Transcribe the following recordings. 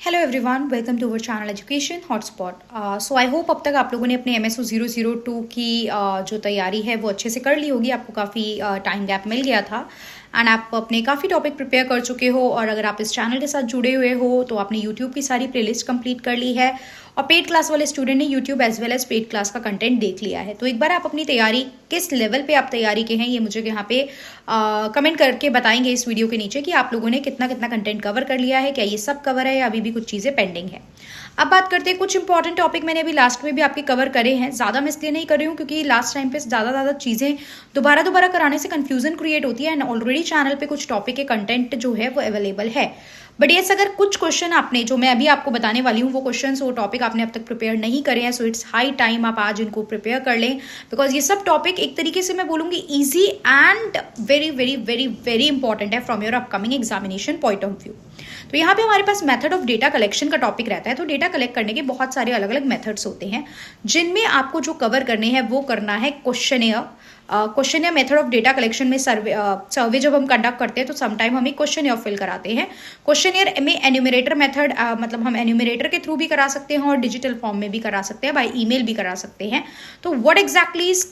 Hello everyone, welcome to our channel education hotspot. So I hope अब तक आप लोगों ने अपने MSO 002 की जो तैयारी है वो अच्छे से कर ली होगी। आपको काफ़ी टाइम गैप मिल गया था एंड आप अपने काफ़ी टॉपिक प्रिपेयर कर चुके हो। और अगर आप इस चैनल के साथ जुड़े हुए हो तो आपने यूट्यूब की सारी प्लेलिस्ट कंप्लीट कर ली है और पेड क्लास वाले स्टूडेंट ने YouTube as well as paid class का कंटेंट देख लिया है। तो एक बार आप अपनी तैयारी किस लेवल पे आप तैयारी के हैं ये मुझे यहाँ पे कमेंट करके बताएंगे इस वीडियो के नीचे कि आप लोगों ने कितना कितना कंटेंट कवर कर लिया है, क्या ये सब कवर है या अभी भी कुछ चीज़ें पेंडिंग है। अब बात करते हैं कुछ इंपॉर्टेंट टॉपिक मैंने अभी लास्ट में भी आपके कवर करे हैं। ज़्यादा मैं इसलिए नहीं कर रही हूँ क्योंकि लास्ट टाइम पे ज़्यादा चीज़ें दोबारा कराने से कन्फ्यूजन क्रिएट होती है एंड ऑलरेडी चैनल पे कुछ टॉपिक के कंटेंट जो है वो अवेलेबल है। बट यस, अगर कुछ क्वेश्चन आपने जो मैं अभी आपको बताने वाली हूँ वो क्वेश्चन वो टॉपिक आपने अब तक प्रिपेयर नहीं करे हैं, सो इट्स हाई टाइम आप आज इनको प्रिपेयर कर लें। बिकॉज ये सब टॉपिक एक तरीके से मैं बोलूँगी easy and very very very very important है from your upcoming examination point of view. तो यहाँ पे हमारे पास मेथड ऑफ डेटा कलेक्शन का टॉपिक रहता है। तो डेटा कलेक्ट करने के बहुत सारे अलग अलग मेथड्स होते हैं जिनमें आपको जो कवर करने हैं वो करना है क्वेश्चनेयर। क्वेश्चन या मेथड ऑफ डेटा कलेक्शन में सर्वे जब हम कंडक्ट करते हैं तो समटाइम हमें क्वेश्चन फिल कराते हैं। क्वेश्चन में एन्यूमरेटर मेथड मतलब हम एन्यूमरेटर के थ्रू भी करा सकते हैं और डिजिटल फॉर्म में भी करा सकते हैं, बाय ईमेल भी करा सकते हैं। तो व्हाट एग्जैक्टली इज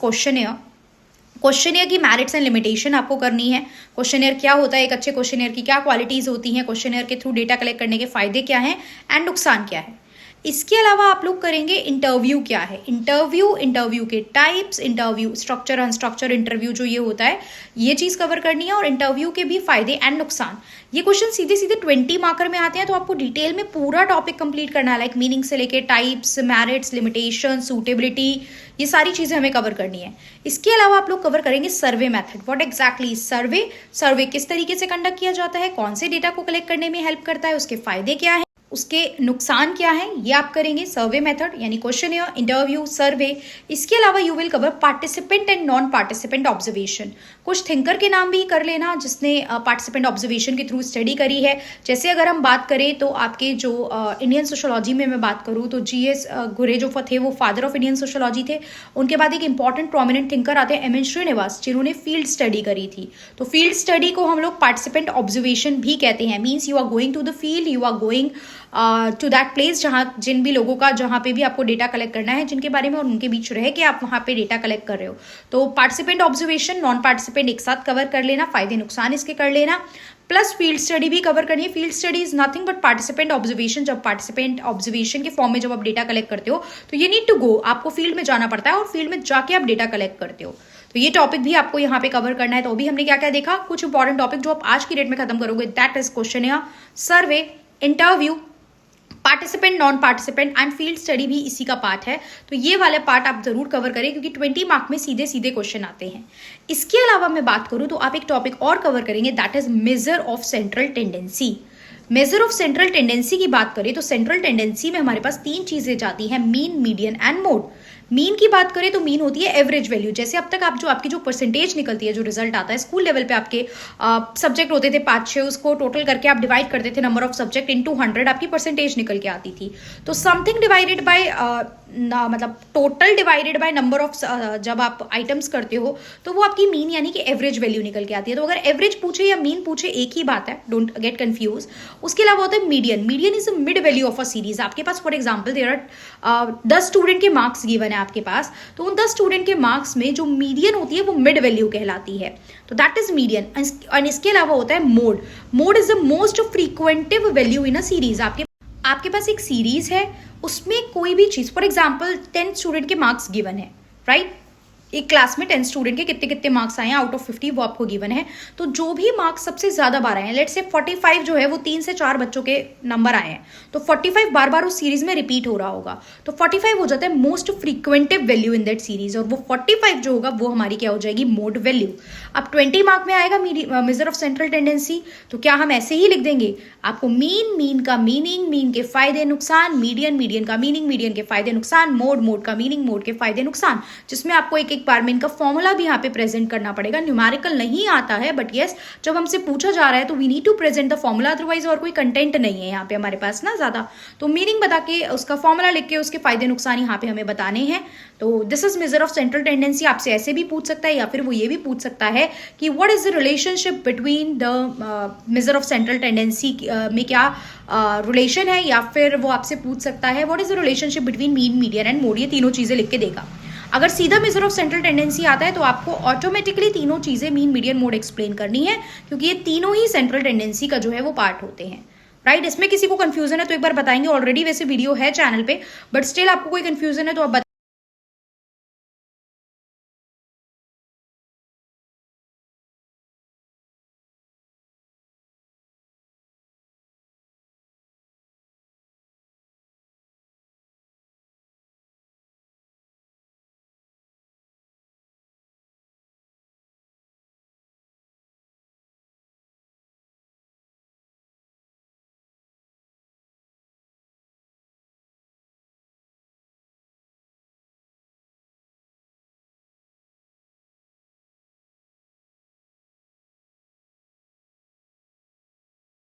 क्वेश्चनियर की मैरिट्स एंड लिमिटेशन आपको करनी है। क्वेश्चनियर क्या होता है, एक अच्छे क्वेश्चनियर की क्या क्वालिटीज होती हैं, क्वेश्चनियर के थ्रू डेटा कलेक्ट करने के फायदे क्या हैं एंड नुकसान क्या है। इसके अलावा आप लोग करेंगे इंटरव्यू क्या है, इंटरव्यू के types, interview structure unstructured interview जो ये होता है ये चीज़ कवर करनी है और इंटरव्यू के भी फायदे एंड नुकसान। ये क्वेश्चन सीधे सीधे 20 मार्कर में आते हैं तो आपको डिटेल में पूरा टॉपिक कंप्लीट करना है, लाइक मीनिंग से लेके टाइप्स, मैरिट्स, लिमिटेशन, सूटेबिलिटी, ये सारी चीज़ें हमें कवर करनी है। इसके अलावा आप लोग कवर करेंगे सर्वे मेथड। व्हाट एग्जैक्टली सर्वे किस तरीके से कंडक्ट किया जाता है, कौन से डेटा को कलेक्ट करने में हेल्प करता है, उसके फायदे क्या है, उसके नुकसान क्या है, ये आप करेंगे सर्वे मेथड यानी क्वेश्चनियर, इंटरव्यू, सर्वे। इसके अलावा you will cover participant and non participant observation. कुछ थिंकर के नाम भी कर लेना जिसने पार्टिसिपेंट ऑब्जर्वेशन के थ्रू स्टडी करी है। जैसे अगर हम बात करें तो आपके जो इंडियन सोशोलॉजी में मैं बात करूँ तो GS घुरे जो थे वो फादर ऑफ इंडियन सोशोलॉजी थे। उनके बाद एक इंपॉर्टेंट प्रोमिनेंट थिंकर आते हैं MN श्रीनिवास, जिन्होंने फील्ड स्टडी करी थी। तो फील्ड स्टडी को हम लोग पार्टिसिपेंट ऑब्जर्वेशन भी कहते हैं। Means you are going to the field, you are going to that place जहाँ जिन भी लोगों का जहाँ पे भी आपको डेटा कलेक्ट करना है, जिनके बारे में और उनके बीच रह के आप वहाँ पे डेटा कलेक्ट कर रहे हो। तो पार्टिसिपेंट ऑब्जर्वेशन, नॉन पार्टिसिपेंट एक साथ कवर कर लेना, फायदे नुकसान इसके कर लेना, प्लस फील्ड स्टडी भी कवर करनी है। Field study is nothing but participant observation. जब पार्टिसिपेंट ऑब्जर्वेशन के फॉर्म में जब आप डेटा कलेक्ट करते हो तो ये नीड टू गो, आपको फील्ड में जाना पड़ता है और फील्ड में जाके आप डेटा कलेक्ट करते हो। तो ये टॉपिक भी आपको यहाँ पे कवर करना है। तो अभी हमने क्या क्या देखा, कुछ इंपॉर्टेंट टॉपिक जो आप आज की डेट में खत्म करोगे, that is questionnaire, survey, interview, participant, non participant and field study भी इसी का पार्ट है। तो ये वाले पार्ट आप जरूर कवर करें क्योंकि 20 मार्क में सीधे सीधे क्वेश्चन आते हैं। इसके अलावा मैं बात करूं तो आप एक टॉपिक और कवर करेंगे, that is measure of central tendency. Measure of central tendency की बात करें तो सेंट्रल टेंडेंसी में हमारे पास 3 चीजें जाती हैं, mean, median and mode. Mean की बात करें तो मीन होती है एवरेज वैल्यू। जैसे अब तक आप जो आपकी जो परसेंटेज निकलती है, जो रिजल्ट आता है स्कूल लेवल पे, आपके सब्जेक्ट होते थे 5-6, उसको टोटल करके आप डिवाइड करते थे नंबर ऑफ सब्जेक्ट इनटू 100, आपकी परसेंटेज निकल के आती थी। तो समथिंग डिवाइडेड बाय मतलब total divided by number of जब आप आइटम्स करते हो तो वो आपकी मीन यानी कि एवरेज वैल्यू निकल के आती है। तो अगर एवरेज पूछे या मीन पूछे एक ही बात है, डोंट गेट कंफ्यूज। उसके अलावा होता है median. Median is a mid value of a series. आपके पास for example there are 10 student के मार्क्स गिवन है आपके पास, तो उन 10 स्टूडेंट के मार्क्स में जो मीडियन होती है वो मिड वैल्यू कहलाती है। तो दैट इज मीडियन। और इसके अलावा होता है mode. Mode is the most frequentive value in a series. आपके पास एक सीरीज है, उसमें कोई भी चीज, फॉर एग्जाम्पल 10 स्टूडेंट के मार्क्स गिवन है, राइट। एक क्लास में 10 स्टूडेंट के कितने कितने मार्क्स आए हैं आउट ऑफ 50 वो आपको गिवन है। तो जो भी मार्क्स सबसे ज्यादा बार आए हैं, लेट्स से 45 जो है वो 3 से 4 बच्चों के नंबर आए हैं, तो 45 बार बार उस सीरीज में रिपीट हो रहा होगा, तो 45 हो जाता है most frequentive value in that series. और वो 45 जो होगा वो हमारी क्या हो जाएगी, मोड वैल्यू। अब 20 मार्क में आएगा मेजर ऑफ सेंट्रल टेंडेंसी, तो क्या हम ऐसे ही लिख देंगे, आपको मीन का मीनिंग, मीन के फायदे नुकसान, मीडियन का मीनिंग, मीडियन के फायदे नुकसान, मोड का मीनिंग, मोड के फायदे नुकसान, जिसमें आपको एक एक एक बार में इनका फॉर्मूला भी यहाँ पे प्रेजेंट करना पड़ेगा। न्यूमेरिकल नहीं आता है, बट यस जब हमसे पूछा जा रहा है तो we need to present the formula, otherwise और कोई कंटेंट नहीं है यहाँ पे हमारे पास ना ज़्यादा। तो मीनिंग बता के उसका फॉर्मूला लिख के उसके फायदे नुकसान यहाँ पे हमें बताने हैं। तो this is measure of central tendency आपसे ऐसे भी पूछ सकता है, या फिर वो ये भी पूछ सकता है कि what is the relationship between the measure of central tendency में क्या रिलेशन है, या फिर वो आपसे पूछ सकता है what is the relationship between mean, median and mode. ये तीनों चीजें लिख के देगा। अगर सीधा मेजर ऑफ सेंट्रल टेंडेंसी आता है तो आपको ऑटोमेटिकली तीनों चीजें मीन, मीडियन, मोड एक्सप्लेन करनी है, क्योंकि ये तीनों ही सेंट्रल टेंडेंसी का जो है वो पार्ट होते हैं। राइट, इसमें किसी को कंफ्यूजन है तो एक बार बताएंगे। ऑलरेडी वैसे वीडियो है चैनल पे, बट स्टिल आपको कोई कंफ्यूजन है तो आप